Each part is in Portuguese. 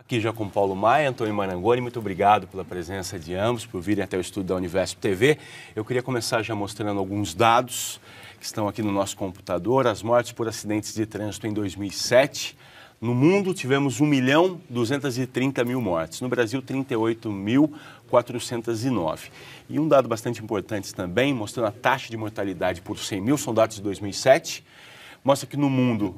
Aqui já com Paulo Maia, Antônio Marangoni, muito obrigado pela presença de ambos, por virem até o estúdio da Universo TV. Eu queria começar já mostrando alguns dados que estão aqui no nosso computador. As mortes por acidentes de trânsito em 2007. No mundo, tivemos 1.230.000 mortes. No Brasil, 38.409. E um dado bastante importante também, mostrando a taxa de mortalidade por 100 mil, são dados de 2007. Mostra que no mundo,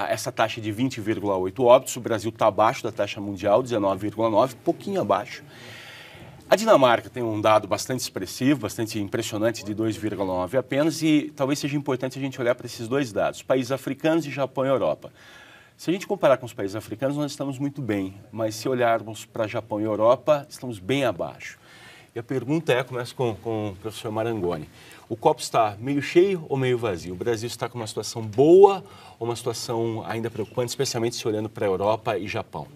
essa taxa de 20,8 óbitos, o Brasil está abaixo da taxa mundial, 19,9, pouquinho abaixo. A Dinamarca tem um dado bastante expressivo, bastante impressionante, de 2,9 apenas, e talvez seja importante a gente olhar para esses dois dados, países africanos e Japão e Europa. Se a gente comparar com os países africanos, nós estamos muito bem, mas se olharmos para Japão e Europa, estamos bem abaixo. E a pergunta é, começo com o professor Marangoni, o copo está meio cheio ou meio vazio? O Brasil está com uma situação boa ou uma situação ainda preocupante, especialmente se olhando para a Europa e Japão?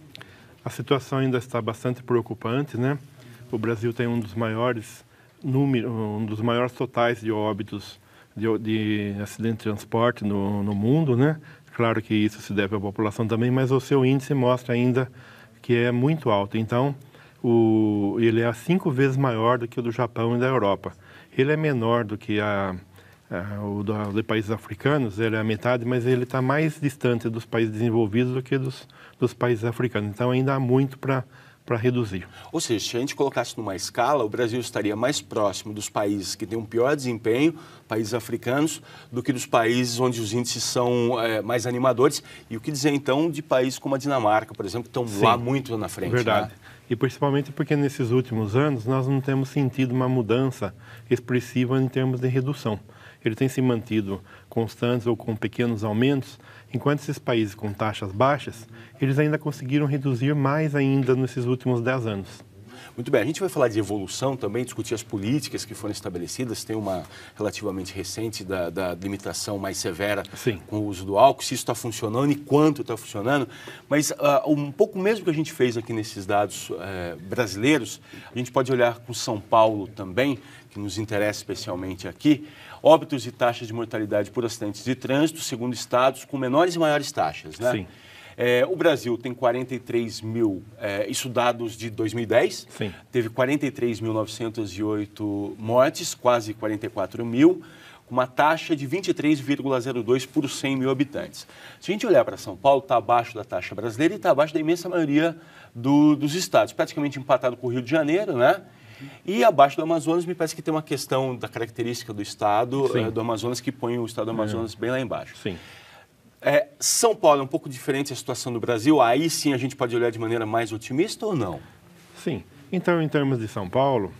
A situação ainda está bastante preocupante, né? O Brasil tem um dos maiores totais de óbitos de acidente de transporte no mundo, né? Claro que isso se deve à população também, mas o seu índice mostra ainda que é muito alto. Então, ele é 5 vezes maior do que o do Japão e da Europa. Ele é menor do que o de países africanos, ele é a metade, mas ele está mais distante dos países desenvolvidos do que dos países africanos. Então, ainda há muito para reduzir. Ou seja, se a gente colocasse numa escala, o Brasil estaria mais próximo dos países que têm um pior desempenho, países africanos, do que dos países onde os índices são mais animadores. E o que dizer, então, de países como a Dinamarca, por exemplo, que estão lá muito na frente, verdade. Né? E principalmente porque nesses últimos anos nós não temos sentido uma mudança expressiva em termos de redução. Ele tem se mantido constantes ou com pequenos aumentos, enquanto esses países com taxas baixas, eles ainda conseguiram reduzir mais ainda nesses últimos 10 anos. Muito bem, a gente vai falar de evolução também, discutir as políticas que foram estabelecidas. Tem uma relativamente recente da limitação mais severa Sim. com o uso do álcool, se isso está funcionando e quanto está funcionando. Mas um pouco mesmo que a gente fez aqui nesses dados brasileiros, a gente pode olhar com São Paulo também, que nos interessa especialmente aqui. Óbitos e taxas de mortalidade por acidentes de trânsito, segundo estados com menores e maiores taxas, né? Sim. O Brasil tem 43 mil, isso dados de 2010, Sim. Teve 43.908 mortes, quase 44 mil, com uma taxa de 23,02 por 100 mil habitantes. Se a gente olhar para São Paulo, está abaixo da taxa brasileira e está abaixo da imensa maioria dos estados, praticamente empatado com o Rio de Janeiro, né? E abaixo do Amazonas, me parece que tem uma questão da característica do estado do Amazonas que põe o estado do Amazonas bem lá embaixo. Sim. São Paulo é um pouco diferente a situação do Brasil, aí sim a gente pode olhar de maneira mais otimista ou não? Sim. Então, em termos de São Paulo,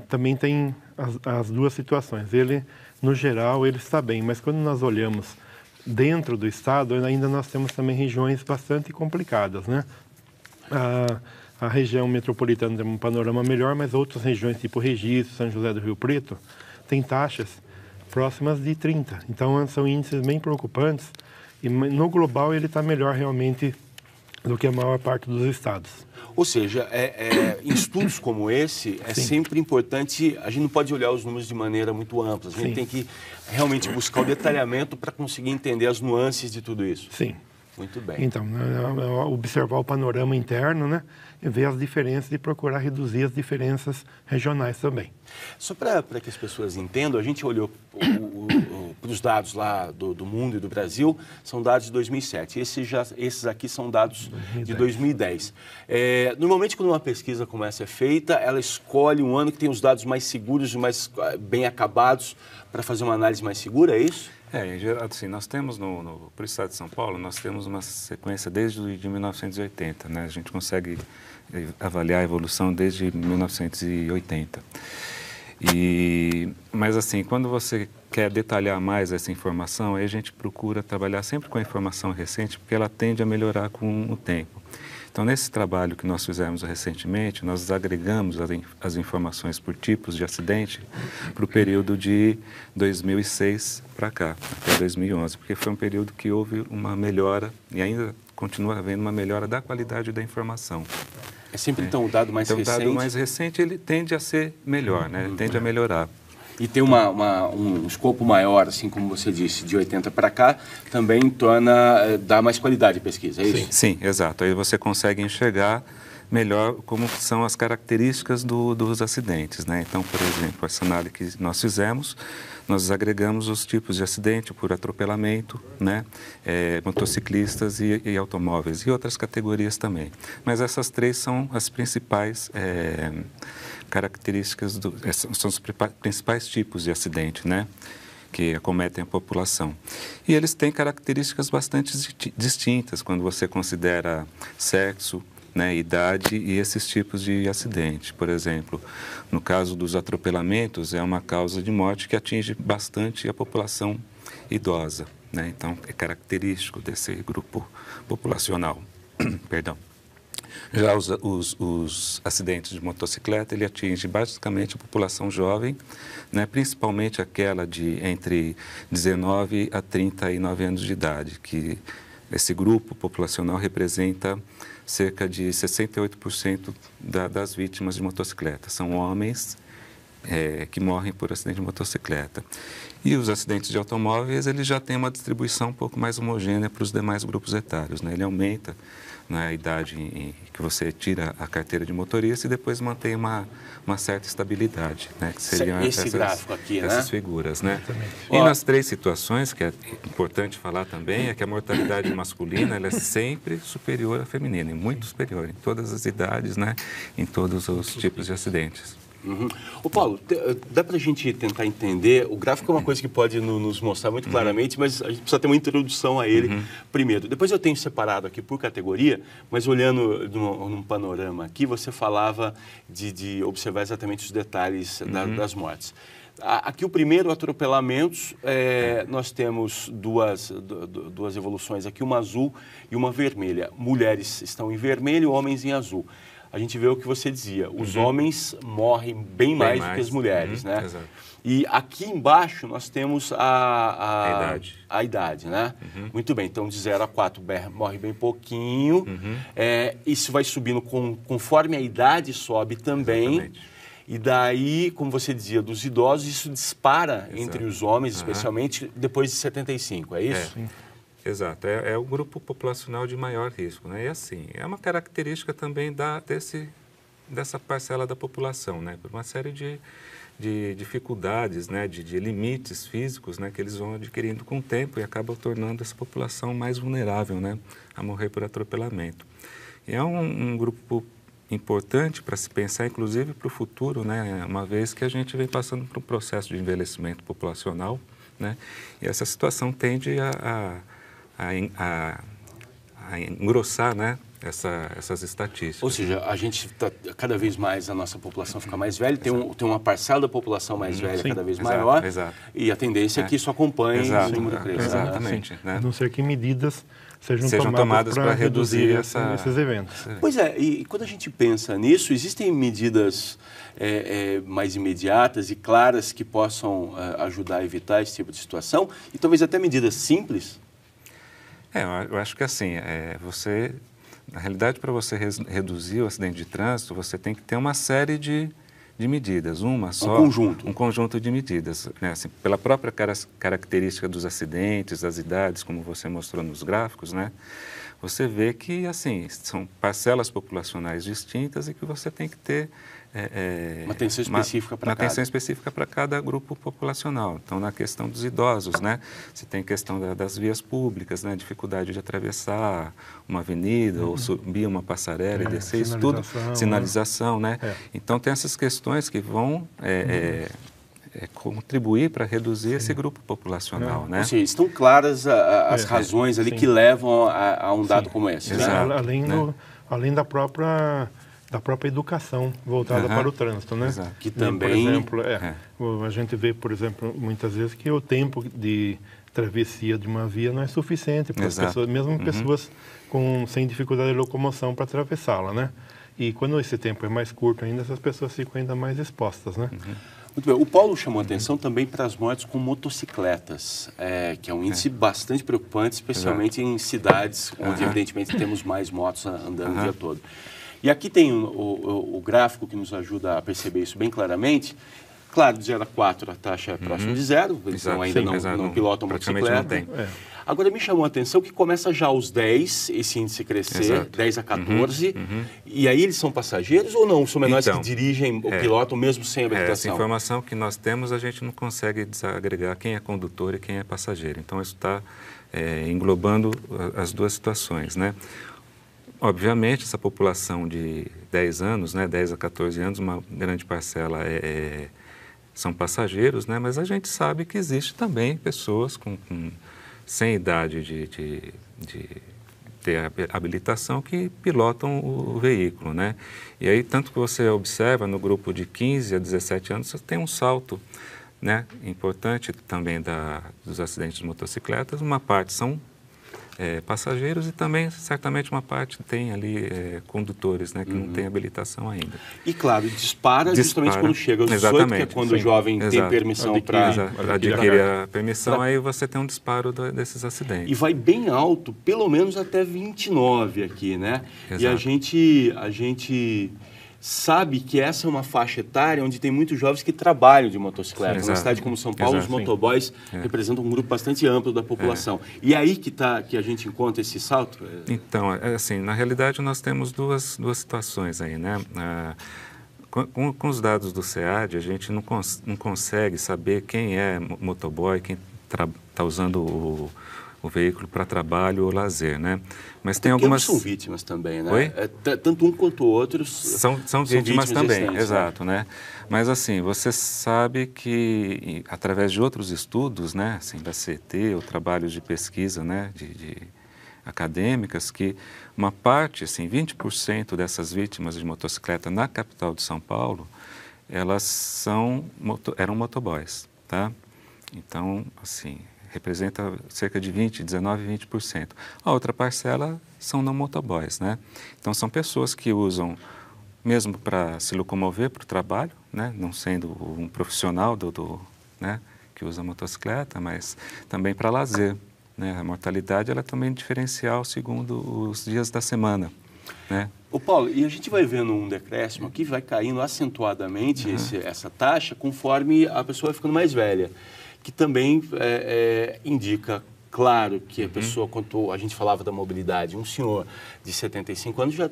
também tem as duas situações. Ele, no geral, ele está bem, mas quando nós olhamos dentro do estado, ainda nós temos também regiões bastante complicadas, né? A região metropolitana tem um panorama melhor, mas outras regiões, tipo Registro, São José do Rio Preto, têm taxas próximas de 30. Então, são índices bem preocupantes e no global ele está melhor realmente do que a maior parte dos estados. Ou seja, em estudos como esse, Sim. sempre importante, a gente não pode olhar os números de maneira muito ampla, a gente Sim. tem que realmente buscar o detalhamento para conseguir entender as nuances de tudo isso. Sim. Muito bem. Então, observar o panorama interno, né, e ver as diferenças e procurar reduzir as diferenças regionais também. Só para que as pessoas entendam, a gente olhou para os dados lá do mundo e do Brasil, são dados de 2007. Esses aqui são dados 2010. De 2010. Normalmente, quando uma pesquisa como essa é feita, ela escolhe um ano que tem os dados mais seguros e mais bem acabados para fazer uma análise mais segura, é isso? Em geral, assim, nós temos para o estado de São Paulo, nós temos uma sequência desde 1980, né? A gente consegue avaliar a evolução desde 1980. Mas assim, quando você quer detalhar mais essa informação, aí a gente procura trabalhar sempre com a informação recente, porque ela tende a melhorar com o tempo. Então, nesse trabalho que nós fizemos recentemente, nós agregamos as informações por tipos de acidente para o período de 2006 para cá, até 2011, porque foi um período que houve uma melhora e ainda continua havendo uma melhora da qualidade da informação. É sempre, então, o dado mais recente? O dado mais recente, ele tende a ser melhor, né? Ele tende a melhorar. E tem um escopo maior, assim como você disse, de 80 para cá, também dá mais qualidade à pesquisa, é isso? Sim, exato. Aí você consegue enxergar melhor como são as características dos acidentes, né? Então, por exemplo, essa análise que nós fizemos, nós agregamos os tipos de acidente por atropelamento, né? Motociclistas e automóveis e outras categorias também. Mas essas três são as principais características, são os principais tipos de acidente, né? Que acometem a população. E eles têm características bastante distintas quando você considera sexo, né, idade e esses tipos de acidente. Por exemplo, no caso dos atropelamentos, é uma causa de morte que atinge bastante a população idosa, né? Então, é característico desse grupo populacional. Perdão. Já os acidentes de motocicleta, ele atinge basicamente a população jovem, né, principalmente aquela de entre 19 a 39 anos de idade, que esse grupo populacional representa cerca de 68% das vítimas de motocicleta. São homens que morrem por acidente de motocicleta. E os acidentes de automóveis, ele já tem uma distribuição um pouco mais homogênea para os demais grupos etários, né? Ele aumenta, né, a idade em que você tira a carteira de motorista e depois mantém uma certa estabilidade, né? Que seriam gráfico aqui, essas figuras, né? E nas três situações, que é importante falar também, é que a mortalidade masculina ela é sempre superior à feminina, e muito superior, em todas as idades, né? Em todos os tipos de acidentes. Uhum. Ô Paulo, dá para a gente tentar entender, o gráfico é uma coisa que pode nos mostrar muito claramente, mas a gente precisa ter uma introdução a ele primeiro. Depois eu tenho separado aqui por categoria, mas olhando num panorama aqui, você falava de observar exatamente os detalhes das mortes. Aqui o primeiro, atropelamentos, nós temos duas evoluções aqui, uma azul e uma vermelha. Mulheres estão em vermelho, homens em azul. A gente vê o que você dizia, os homens morrem bem mais do que as mulheres, né? Exato. E aqui embaixo nós temos a idade, né? Muito bem, então de 0 a 4 morre bem pouquinho, isso vai subindo conforme a idade sobe também. Exatamente. E daí, como você dizia, dos idosos, isso dispara entre os homens, especialmente depois de 75, é isso? Exato, é o grupo populacional de maior risco, né? E assim, é uma característica também dessa parcela da população, né? Por uma série de dificuldades, né? De limites físicos, né? Que eles vão adquirindo com o tempo e acabam tornando essa população mais vulnerável, né? A morrer por atropelamento. E é um grupo importante para se pensar, inclusive, para o futuro, né? Uma vez que a gente vem passando por um processo de envelhecimento populacional, né? E essa situação tende a engrossar, né, essas estatísticas. Ou seja, a gente cada vez mais, a nossa população fica mais velha, tem uma parcela da população mais velha cada vez maior, e a tendência é que isso acompanhe o número crescente. Exatamente. Né? A não ser que medidas sejam tomadas para reduzir esses eventos. Pois é, e quando a gente pensa nisso, existem medidas mais imediatas e claras que possam ajudar a evitar esse tipo de situação, e talvez até medidas simples? Eu acho que assim, na realidade, para você reduzir o acidente de trânsito, você tem que ter uma série de medidas, um conjunto de medidas, né? Assim, pela própria característica dos acidentes, das idades, como você mostrou nos gráficos, né? Você vê que, assim, são parcelas populacionais distintas e que você tem que ter uma atenção específica para cada. Atenção específica para cada grupo populacional. Então, na questão dos idosos, né? Você tem a questão das vias públicas, né? Dificuldade de atravessar uma avenida ou subir uma passarela e descer, isso tudo. Sinalização, né? Então, tem essas questões que vão contribuir para reduzir esse grupo populacional, né? Ou seja, estão claras as razões ali que levam a um dado como esse. Exato, né? Além da própria educação voltada para o trânsito, né? Exato. Que também... Por exemplo, a gente vê, por exemplo, muitas vezes que o tempo de travessia de uma via não é suficiente para as pessoas, mesmo pessoas sem dificuldade de locomoção para atravessá-la, né? E quando esse tempo é mais curto ainda, essas pessoas ficam ainda mais expostas, né? Muito bem. O Paulo chamou a atenção também para as mortes com motocicletas, que é um índice bastante preocupante, especialmente em cidades onde, evidentemente, temos mais motos andando o dia todo. E aqui tem o gráfico que nos ajuda a perceber isso bem claramente. Claro, de 0 a 4 a taxa é próxima de zero, eles ainda não pilotam motocicleta. Não tem. Agora, me chamou a atenção que começa já aos 10, esse índice crescer, 10 a 14, e aí eles são passageiros ou não? São menores que dirigem ou pilotam mesmo sem habilitação? Essa informação que nós temos, a gente não consegue desagregar quem é condutor e quem é passageiro. Então, isso está englobando as duas situações, né? Obviamente, essa população de 10 anos, né, 10 a 14 anos, uma grande parcela são passageiros, né, mas a gente sabe que existe também pessoas sem idade de ter habilitação que pilotam o veículo, né? E aí, tanto que você observa no grupo de 15 a 17 anos, você tem um salto, né, importante também dos acidentes de motocicletas. Uma parte são passageiros e também, certamente, uma parte tem ali condutores, né, que não tem habilitação ainda. E, claro, dispara justamente quando chega aos 18, que é quando o jovem tem permissão para adquirir a permissão, aí você tem um disparo desses acidentes. E vai bem alto, pelo menos até 29 aqui, né? Exato. E a gente sabe que essa é uma faixa etária onde tem muitos jovens que trabalham de motocicleta. Numa cidade como São Paulo, os motoboys representam um grupo bastante amplo da população. E aí que a gente encontra esse salto? Então, assim, na realidade nós temos duas situações aí, né? Com os dados do SEAD, a gente não consegue saber quem é motoboy, quem está usando o veículo para trabalho ou lazer, né? Mas tem algumas... são vítimas também, né? Oi? Tanto um quanto o outro são vítimas também, exato, né? Mas assim, você sabe que através de outros estudos, né, assim, da CET, ou trabalhos de pesquisa, né, de acadêmicas, que uma parte, assim, 20% dessas vítimas de motocicleta na capital de São Paulo, elas eram motoboys, tá? Então, assim, representa cerca de 20%. A outra parcela são não motoboys, né? Então, são pessoas que usam, mesmo para se locomover para o trabalho, né? Não sendo um profissional né? que usa motocicleta, mas também para lazer, né? A mortalidade ela também é diferencial segundo os dias da semana, né? Ô Paulo, e a gente vai vendo um decréscimo aqui, vai caindo acentuadamente essa taxa conforme a pessoa vai ficando mais velha, que também indica, claro, que a pessoa, quando a gente falava da mobilidade, um senhor de 75 anos já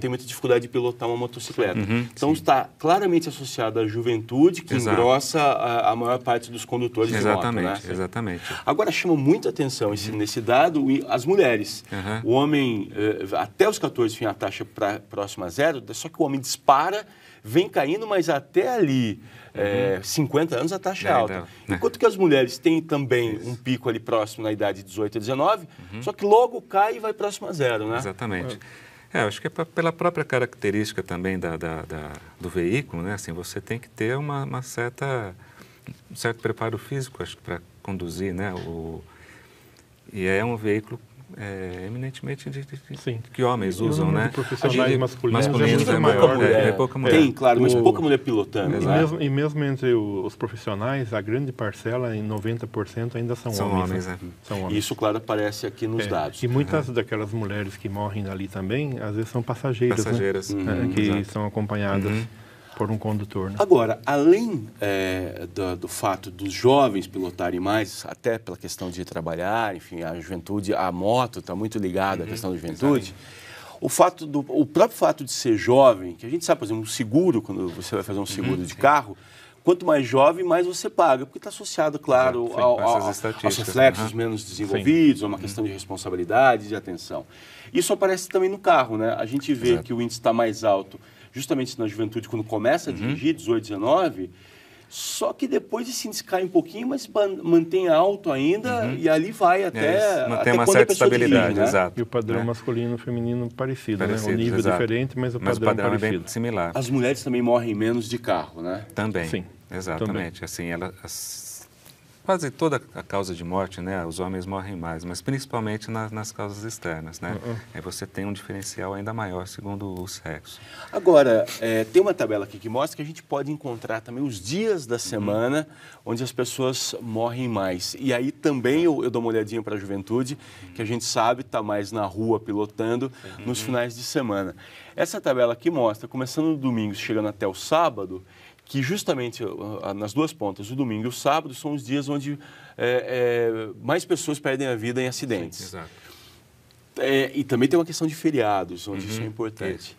tem muita dificuldade de pilotar uma motocicleta. Então, está claramente associado à juventude, que engrossa a maior parte dos condutores de moto, né? Exatamente. Agora, chama muita atenção nesse dado as mulheres. O homem, até os 14, enfim, a taxa próxima a zero, só que o homem dispara, vem caindo, mas até ali, 50 anos, a taxa é alta. Enquanto que as mulheres têm também um pico ali próximo na idade de 18 a 19, só que logo cai e vai próximo a zero, né? Exatamente. Acho que é pela própria característica também do veículo, né? Assim, você tem que ter um certo preparo físico, acho que, para conduzir, né? E é um veículo eminentemente que homens usam, né? Profissionais masculinos é maior, pouca mulher. Tem, claro, mas pouca mulher pilotando. E mesmo entre os profissionais, a grande parcela, em 90%, ainda são homens. São homens. Isso, claro, aparece aqui nos dados. E muitas daquelas mulheres que morrem ali também, às vezes são passageiras. Né? Que são acompanhadas por um condutor. Né? Agora, além do fato dos jovens pilotarem mais, até pela questão de trabalhar, enfim, a juventude, a moto está muito ligada à questão da juventude, o próprio fato de ser jovem, que a gente sabe, por exemplo, um seguro, quando você vai fazer um seguro de carro, quanto mais jovem, mais você paga, porque está associado, claro, aos reflexos menos desenvolvidos, a uma questão de responsabilidade, de atenção. Isso aparece também no carro, né? A gente vê que o índice está mais alto justamente na juventude, quando começa a dirigir, 18, 19, só que depois esse índice cai um pouquinho, mas mantém alto ainda e ali vai até mantém uma certa estabilidade, dirige, né? exato. E o padrão masculino e feminino parecido, né? O nível diferente, mas o padrão é parecido. bem similar. As mulheres também morrem menos de carro, né? Também. Sim. Exatamente. Assim, quase toda a causa de morte, né? Os homens morrem mais, mas principalmente nas causas externas, né? Aí você tem um diferencial ainda maior segundo o sexo. Agora, tem uma tabela aqui que mostra que a gente pode encontrar também os dias da semana onde as pessoas morrem mais. E aí também eu dou uma olhadinha para a juventude, que a gente sabe está mais na rua pilotando nos finais de semana. Essa tabela aqui mostra, começando no domingo, chegando até o sábado, que justamente nas duas pontas, o domingo e o sábado, são os dias onde mais pessoas perdem a vida em acidentes. Sim, exato. E também tem uma questão de feriados, onde isso é importante.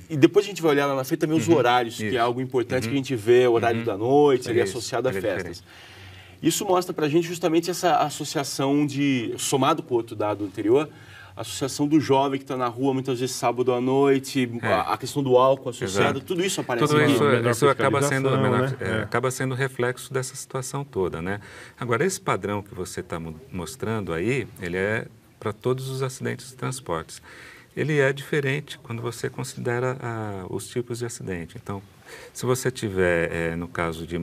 E depois a gente vai olhar lá na frente também os horários, que é algo importante que a gente vê, o horário da noite, ali associado a festas. Isso mostra para a gente justamente essa associação somado com o outro dado anterior, a associação do jovem que está na rua muitas vezes sábado à noite, a questão do álcool associado, tudo isso aparece tudo aqui. Isso acaba sendo, né? acaba sendo reflexo dessa situação toda, né? Agora, esse padrão que você está mostrando aí, ele é para todos os acidentes de transportes. Ele é diferente quando você considera os tipos de acidente. Então, se você tiver, no caso de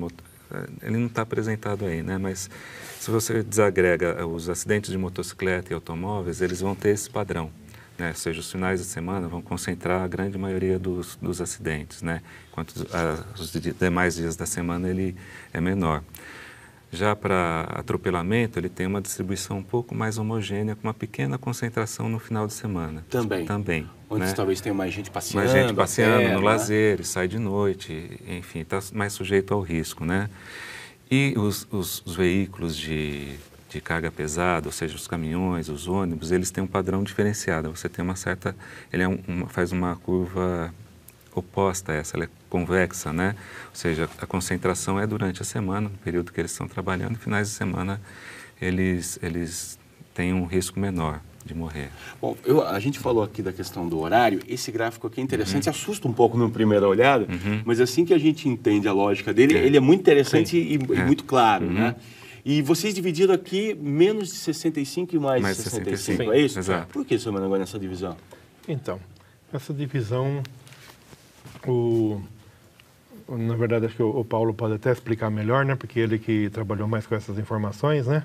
ele não está apresentado aí, né? Mas se você desagrega os acidentes de motocicleta e automóveis, eles vão ter esse padrão, né? Ou seja, os finais de semana vão concentrar a grande maioria dos acidentes, né? Enquanto os demais dias da semana ele é menor. Já para atropelamento, ele tem uma distribuição um pouco mais homogênea, com uma pequena concentração no final de semana. Também. Onde né? talvez tenha mais gente passeando. Mais gente passeando no lazer, sai de noite, enfim, está mais sujeito ao risco, né? E os veículos de carga pesada, ou seja, os caminhões, os ônibus, eles têm um padrão diferenciado. Você tem uma certa... Ele faz uma curva oposta a essa, ela é convexa, né? Ou seja, a concentração é durante a semana, no período que eles estão trabalhando, e finais de semana eles têm um risco menor de morrer. Bom, a gente falou aqui da questão do horário, esse gráfico aqui é interessante, assusta um pouco na primeira olhada, mas assim que a gente entende a lógica dele, ele é muito interessante e muito claro, né? E vocês dividiram aqui menos de 65 e mais de 65, é isso? Exato. Por que, seu Mano, agora nessa divisão? Então, essa divisão, na verdade, acho que o Paulo pode até explicar melhor, né? Porque ele que trabalhou mais com essas informações, né?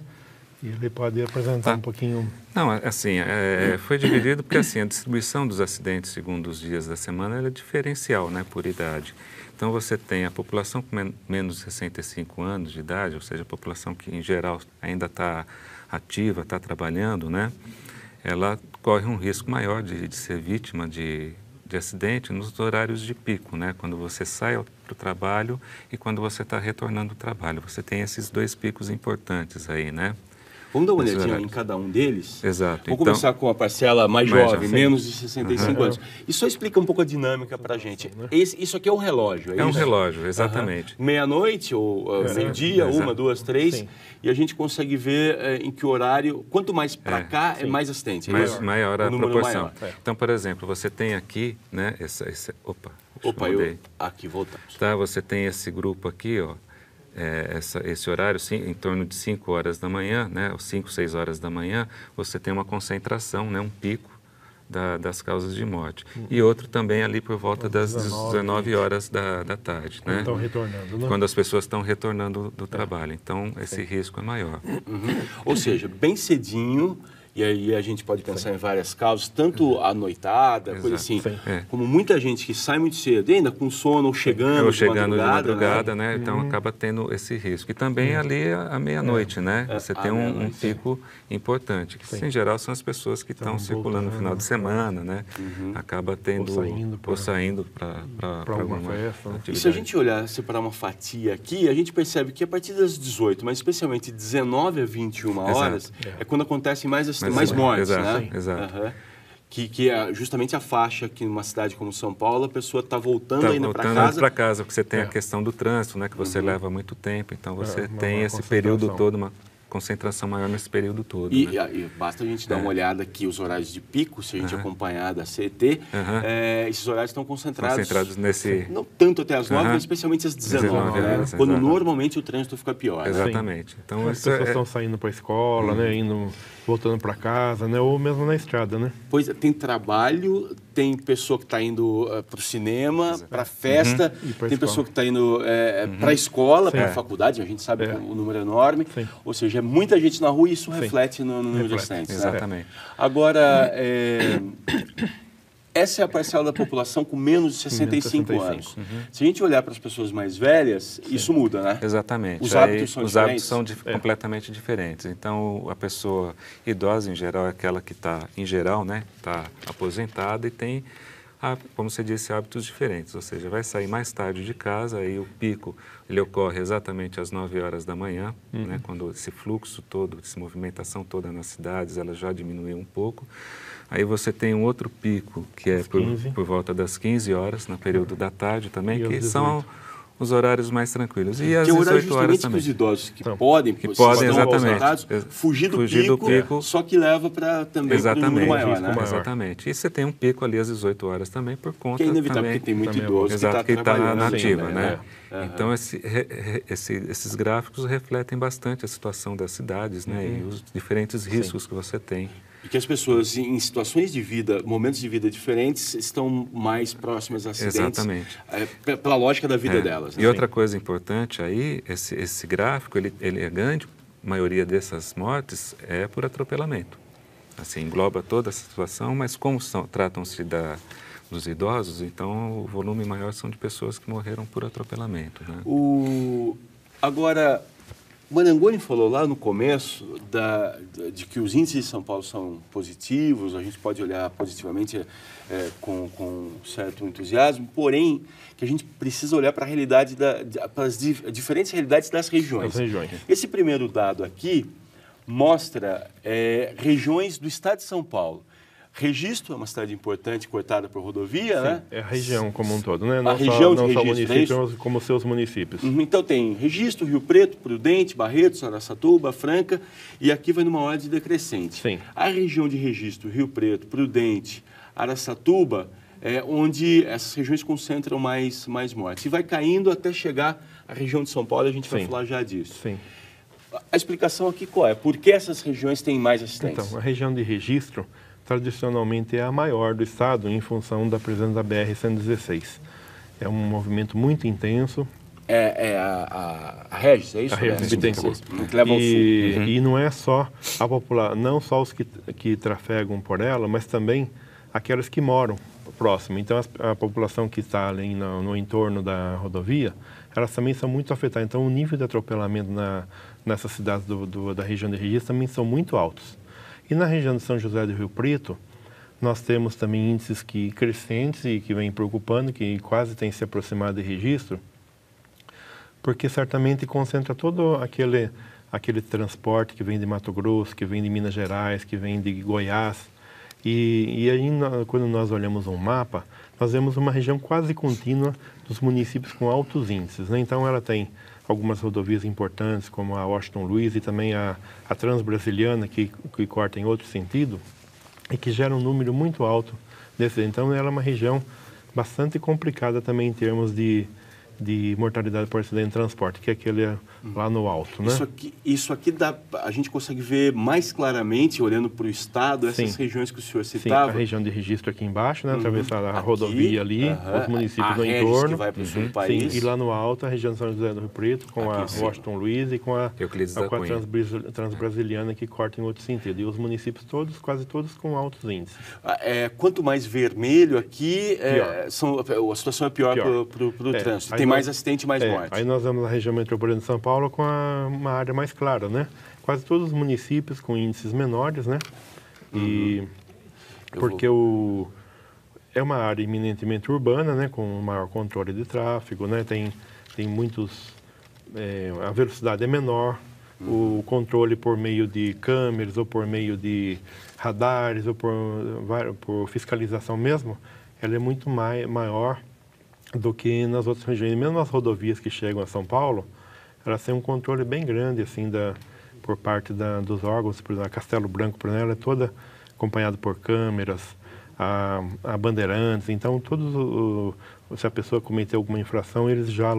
E ele pode apresentar um pouquinho... Não, assim, foi dividido porque assim, a distribuição dos acidentes segundo os dias da semana ela é diferencial, né, por idade. Então você tem a população com menos de 65 anos de idade, ou seja, a população que em geral ainda está ativa, está trabalhando, né? Ela corre um risco maior de ser vítima de acidente nos horários de pico, né? Quando você sai para o trabalho e quando você está retornando do trabalho. Você tem esses dois picos importantes aí, né? Vamos dar uma olhadinha em cada um deles? Exato. Vamos começar com a parcela mais jovem, menos de 65 anos. Isso só explica um pouco a dinâmica para a gente. Isso aqui é um relógio, é um relógio, exatamente. Meia-noite, ou meio-dia, 1, 2, 3, Sim. E a gente consegue ver em que horário, quanto mais para cá, é mais acidente. Maior a proporção. Maior. Então, por exemplo, você tem aqui, né, aqui voltamos. Tá, você tem esse grupo aqui, ó. Esse horário, em torno de 5 horas da manhã, né, 5, 6 horas da manhã, você tem uma concentração, né, um pico das causas de morte. E outro também ali por volta das 19 horas da tarde. Né? Estão retornando, né? Quando as pessoas estão retornando do trabalho. Então, esse risco é maior. Ou seja, bem cedinho... E aí a gente pode pensar em várias causas, tanto a noitada, coisa assim, como muita gente que sai muito cedo, ainda com sono ou chegando de madrugada, né? Então acaba tendo esse risco. E também ali à meia-noite, né? Você tem um pico importante, que em geral são as pessoas que estão circulando no final de semana, né? Acaba tendo ou saindo para alguma festa. E se a gente olhar, separar uma fatia aqui, a gente percebe que a partir das 18, mas especialmente de 19 a 21 horas, é quando acontecem mais mortes, né? Exato. Que é justamente a faixa que numa cidade como São Paulo, a pessoa está voltando ainda para casa. Voltando para casa, porque você tem a questão do trânsito, né? Que você leva muito tempo, então você tem esse período todo, uma concentração maior nesse período todo. E basta a gente dar uma olhada aqui, os horários de pico, se a gente acompanhar da CET, esses horários estão concentrados nesse... Não tanto até as 9, mas especialmente às 19, né? Quando normalmente o trânsito fica pior. Exatamente. Né? Então, as pessoas estão saindo para a escola, né? Voltando para casa, né? Ou mesmo na estrada, né? Pois é, tem trabalho, tem pessoa que está indo para o cinema, para a festa, tem pessoa que está indo para a escola, para a faculdade, a gente sabe que o número é enorme. Sim. Ou seja, é muita gente na rua e isso reflete no número de acidentes. Exatamente. Agora, essa é a parcela da população com menos de 65 anos. Se a gente olhar para as pessoas mais velhas, isso muda, né? Exatamente. Os hábitos são diferentes? Completamente diferentes. Então, a pessoa idosa, em geral, é aquela que está, em geral, né, está aposentada e tem como você disse, hábitos diferentes, ou seja, vai sair mais tarde de casa, aí o pico ele ocorre exatamente às 9 horas da manhã, né, quando esse fluxo todo, essa movimentação toda nas cidades, ela já diminuiu um pouco. Aí você tem um outro pico, que é por volta das 15 horas, no período da tarde também, que são os horários mais tranquilos. E às 18 horas também. Os idosos que podem exatamente, fugir do pico, só que leva para também para um número maior, né? Exatamente. E você tem um pico ali às 18 horas também, por conta que é inevitável, também, porque tem muito idoso que está na ativa, também, né? Então, esses gráficos refletem bastante a situação das cidades, né? E os diferentes riscos que você tem. E que as pessoas, em situações de vida, momentos de vida diferentes, estão mais próximas a acidentes. Exatamente. Pela lógica da vida delas. Né? E outra coisa importante aí, esse gráfico, a grande maioria dessas mortes é por atropelamento. Assim, engloba toda essa situação, mas como tratam-se dos idosos, então o volume maior são de pessoas que morreram por atropelamento. Né? Agora, Marangoni falou lá no começo de que os índices de São Paulo são positivos, a gente pode olhar positivamente com certo entusiasmo, porém que a gente precisa olhar para a realidade, para as diferentes realidades das regiões. Esse primeiro dado aqui mostra regiões do estado de São Paulo. Registro é uma cidade importante, cortada por rodovia, sim, né? É a região como um todo, né? Não só municípios, como seus municípios. Então tem Registro, Rio Preto, Prudente, Barretos, Araçatuba, Franca, e aqui vai numa ordem decrescente. Sim. A região de Registro, Rio Preto, Prudente, Araçatuba, é onde essas regiões concentram mais mortes. E vai caindo até chegar à região de São Paulo, a gente vai falar já disso. Sim. A explicação aqui qual é? Por que essas regiões têm mais acidentes? Então, a região de Registro tradicionalmente é a maior do estado em função da presença da BR-116. É um movimento muito intenso. A Regis, é isso? A Regis Bittencourt. Que leva ao sul. E não é só a população, não só os que trafegam por ela, mas também aquelas que moram próximo. Então, a população que está ali no entorno da rodovia, elas também são muito afetadas. Então, o nível de atropelamento nessas cidades da região de Registro também são muito altos. E na região de São José do Rio Preto, nós temos também índices crescentes e que vêm preocupando, que quase têm se aproximado de Registro, porque certamente concentra todo aquele transporte que vem de Mato Grosso, que vem de Minas Gerais, que vem de Goiás. E aí, quando nós olhamos um mapa, nós vemos uma região quase contínua dos municípios com altos índices, né? Então, ela tem algumas rodovias importantes, como a Washington Luiz e também a Transbrasiliana, que corta em outro sentido, e que gera um número muito alto desses. Então, ela é uma região bastante complicada também em termos de mortalidade por acidente de transporte, que é aquele lá no alto, né? Isso aqui a gente consegue ver mais claramente, olhando para o estado, essas regiões que o senhor citava. Sim, a região de Registro aqui embaixo, né? Atravessar a rodovia ali, os municípios do entorno. Que vai para o sul do país. Sim, e lá no alto, a região de São José do Rio Preto, com a Washington Luiz e com a Transbrasiliana, que corta em outro sentido. E os municípios todos, quase todos, com altos índices. Quanto mais vermelho aqui, a situação é pior para o trânsito. Tem mais acidente e mais morte. Aí nós vamos na região metropolitana de São Paulo com uma área mais clara, né? Quase todos os municípios com índices menores, né? Porque é uma área eminentemente urbana, né? Com maior controle de tráfego, né? Tem muitos... a velocidade é menor, o controle por meio de câmeras ou por meio de radares ou por fiscalização mesmo, ela é muito maior do que nas outras regiões. Mesmo as rodovias que chegam a São Paulo, elas têm um controle bem grande assim por parte dos órgãos. Por exemplo, a Castelo Branco, por exemplo, ela é toda acompanhada por câmeras, a Bandeirantes. Então, se a pessoa cometer alguma infração, eles já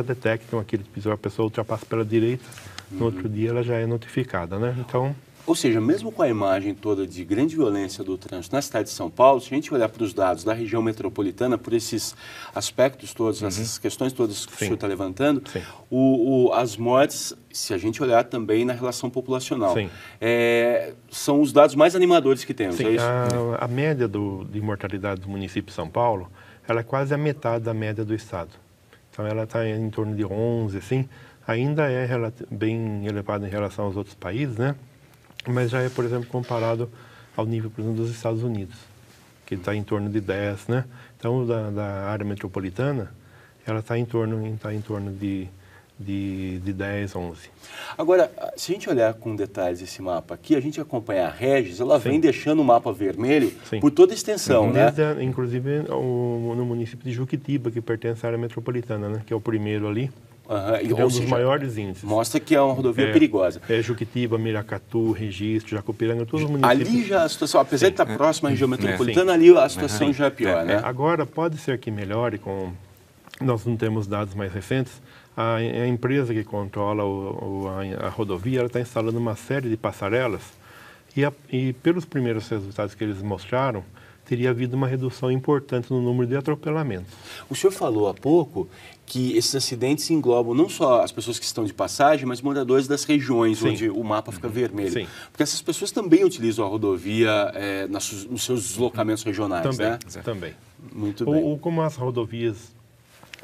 detectam a pessoa ultrapassa pela direita, no outro dia ela já é notificada, né? Então... Ou seja, mesmo com a imagem toda de grande violência do trânsito na cidade de São Paulo, se a gente olhar para os dados da região metropolitana, por esses aspectos todos, essas questões todas que o senhor está levantando, as mortes, se a gente olhar também na relação populacional, são os dados mais animadores que temos, é isso? A média de mortalidade do município de São Paulo, ela é quase a metade da média do estado. Então, ela está em torno de 11, assim, ainda é bem elevada em relação aos outros países, né? Mas já é, por exemplo, comparado ao nível, por exemplo, dos Estados Unidos, que está em torno de 10, né? Então, da área metropolitana, ela está em torno de 10, 11. Agora, se a gente olhar com detalhes esse mapa aqui, a gente acompanha a Régis, ela vem deixando o mapa vermelho por toda a extensão, né? Inclusive no município de Juquitiba, que pertence à área metropolitana, né? Que é o primeiro ali. É um dos maiores índices. Mostra que é uma rodovia perigosa. Juquitiba, Miracatu, Registro, Jacupiranga, todos os municípios. Ali já a situação, apesar de estar próxima à região metropolitana, ali a situação já é pior, né? Agora, pode ser que melhore, nós não temos dados mais recentes, a empresa que controla a rodovia, ela está instalando uma série de passarelas e pelos primeiros resultados que eles mostraram, teria havido uma redução importante no número de atropelamentos. O senhor falou há pouco que esses acidentes englobam não só as pessoas que estão de passagem, mas moradores das regiões onde o mapa fica vermelho. Sim. Porque essas pessoas também utilizam a rodovia nos seus deslocamentos regionais, né? Também. Muito bem. Ou como as rodovias,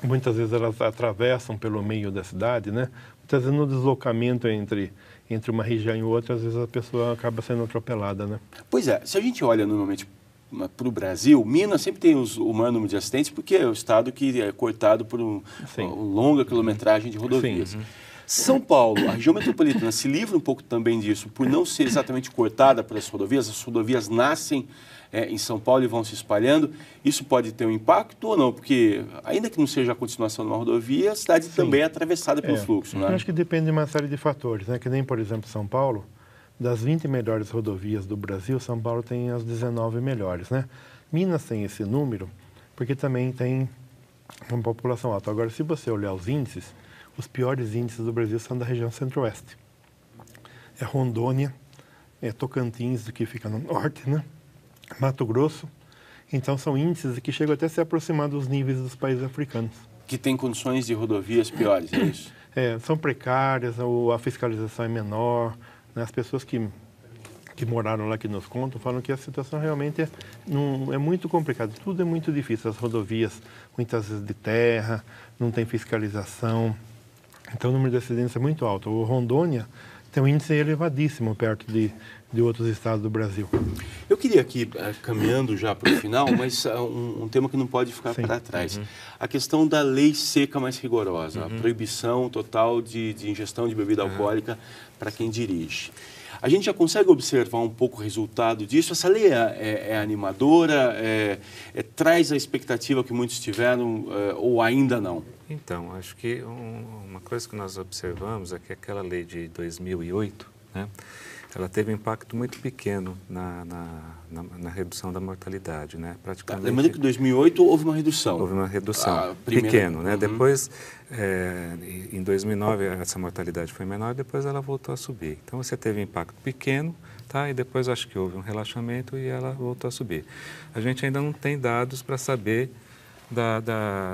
muitas vezes elas atravessam pelo meio da cidade, né? Muitas vezes no deslocamento entre uma região e outra, às vezes a pessoa acaba sendo atropelada, né? Pois é, se a gente olha normalmente para o Brasil, Minas sempre tem o maior número de acidentes porque é o estado que é cortado por uma longa quilometragem de rodovias. São Paulo, a região metropolitana, se livra um pouco também disso, por não ser exatamente cortada pelas rodovias. As rodovias nascem em São Paulo e vão se espalhando. Isso pode ter um impacto ou não? Porque, ainda que não seja a continuação de uma rodovia, a cidade também é atravessada pelo fluxo, né? Eu acho que depende de uma série de fatores, né? Que nem, por exemplo, São Paulo, das 20 melhores rodovias do Brasil, São Paulo tem as 19 melhores, né? Minas tem esse número porque também tem uma população alta. Agora, se você olhar os índices, os piores índices do Brasil são da região centro-oeste. É Rondônia, é Tocantins, que fica no norte, né? Mato Grosso. Então, são índices que chegam até a se aproximar dos níveis dos países africanos. Que tem condições de rodovias piores, é isso? São precárias, a fiscalização é menor. As pessoas que moraram lá, que nos contam, falam que a situação realmente é muito complicada. Tudo é muito difícil. As rodovias, muitas vezes de terra, não tem fiscalização. Então, o número de acidentes é muito alto. O Rondônia tem um índice elevadíssimo perto de outros estados do Brasil. Eu queria aqui, caminhando já para o final, mas um tema que não pode ficar para trás. A questão da lei seca mais rigorosa, a proibição total de ingestão de bebida alcoólica para quem dirige. A gente já consegue observar um pouco o resultado disso? Essa lei é animadora, traz a expectativa que muitos tiveram ou ainda não? Então, acho que uma coisa que nós observamos é que aquela lei de 2008, né, ela teve um impacto muito pequeno na redução da mortalidade, né? Praticamente. Lembrando que em 2008 houve uma redução. Houve uma redução, pequeno, né? Depois, em 2009, essa mortalidade foi menor, depois ela voltou a subir. Então, você teve um impacto pequeno, tá? E depois acho que houve um relaxamento e ela voltou a subir. A gente ainda não tem dados para saber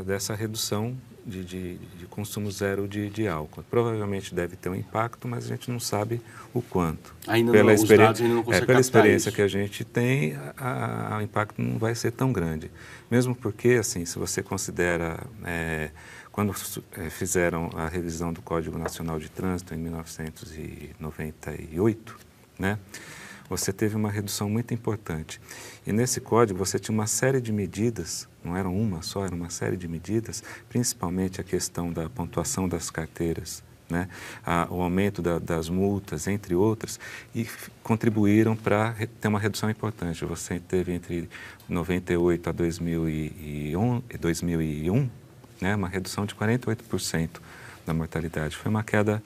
dessa redução de consumo zero de álcool. Provavelmente deve ter um impacto, mas a gente não sabe o quanto. Ainda não, os dados ainda não conseguem pela experiência isso. Que a gente tem, o impacto não vai ser tão grande. Mesmo porque, assim, se você considera, quando fizeram a revisão do Código Nacional de Trânsito em 1998, né, você teve uma redução muito importante. E nesse código você tinha uma série de medidas, não era uma só, era uma série de medidas, principalmente a questão da pontuação das carteiras, né? O aumento das multas, entre outras, e contribuíram para ter uma redução importante. Você teve entre 98 a 2001 né, uma redução de 48% da mortalidade. Foi uma queda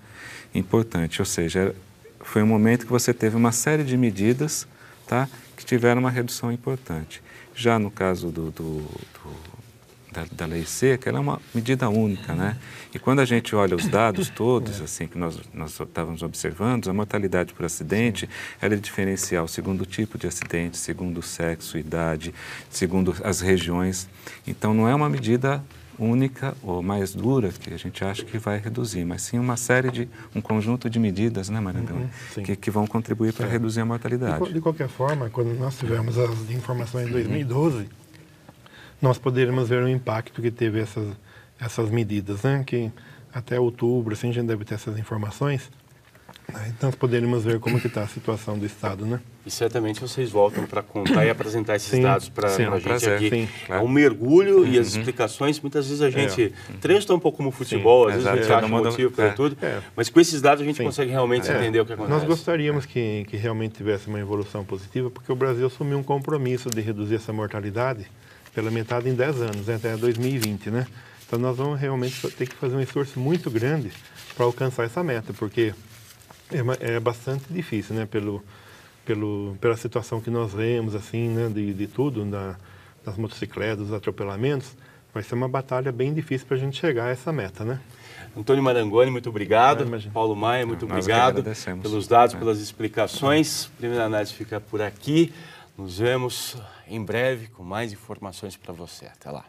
importante, ou seja, foi um momento que você teve uma série de medidas, tá, que tiveram uma redução importante. Já no caso da lei seca, ela é uma medida única, né? E quando a gente olha os dados todos, assim, que nós estávamos observando, a mortalidade por acidente, ela é diferencial segundo o tipo de acidente, segundo o sexo, idade, segundo as regiões. Então, não é uma medida única ou mais dura que a gente acha que vai reduzir, mas sim um conjunto de medidas, né, Maria Antônia, que vão contribuir para reduzir a mortalidade. De qualquer forma, quando nós tivemos as informações em 2012, nós poderíamos ver o impacto que teve essas medidas, né, que até outubro, assim, a gente deve ter essas informações, Aí nós poderíamos ver como que está a situação do Estado, né? E certamente vocês voltam para contar e apresentar esses dados para a gente prazer. aqui. Sim, claro. É um mergulho e as explicações, muitas vezes a gente treina um pouco como futebol, às vezes a gente acha motivo para tudo, mas com esses dados a gente consegue realmente entender o que acontece. Nós gostaríamos que realmente tivesse uma evolução positiva, porque o Brasil assumiu um compromisso de reduzir essa mortalidade pela metade em 10 anos, até 2020, né? Então nós vamos realmente ter que fazer um esforço muito grande para alcançar essa meta, porque é bastante difícil, né? Pela situação que nós vemos, assim, né? De tudo, das motocicletas, dos atropelamentos, vai ser uma batalha bem difícil para a gente chegar a essa meta, né? Antônio Marangoni, muito obrigado. Paulo Maia, muito obrigado pelos dados, pelas explicações. A primeira análise fica por aqui. Nos vemos em breve com mais informações para você. Até lá.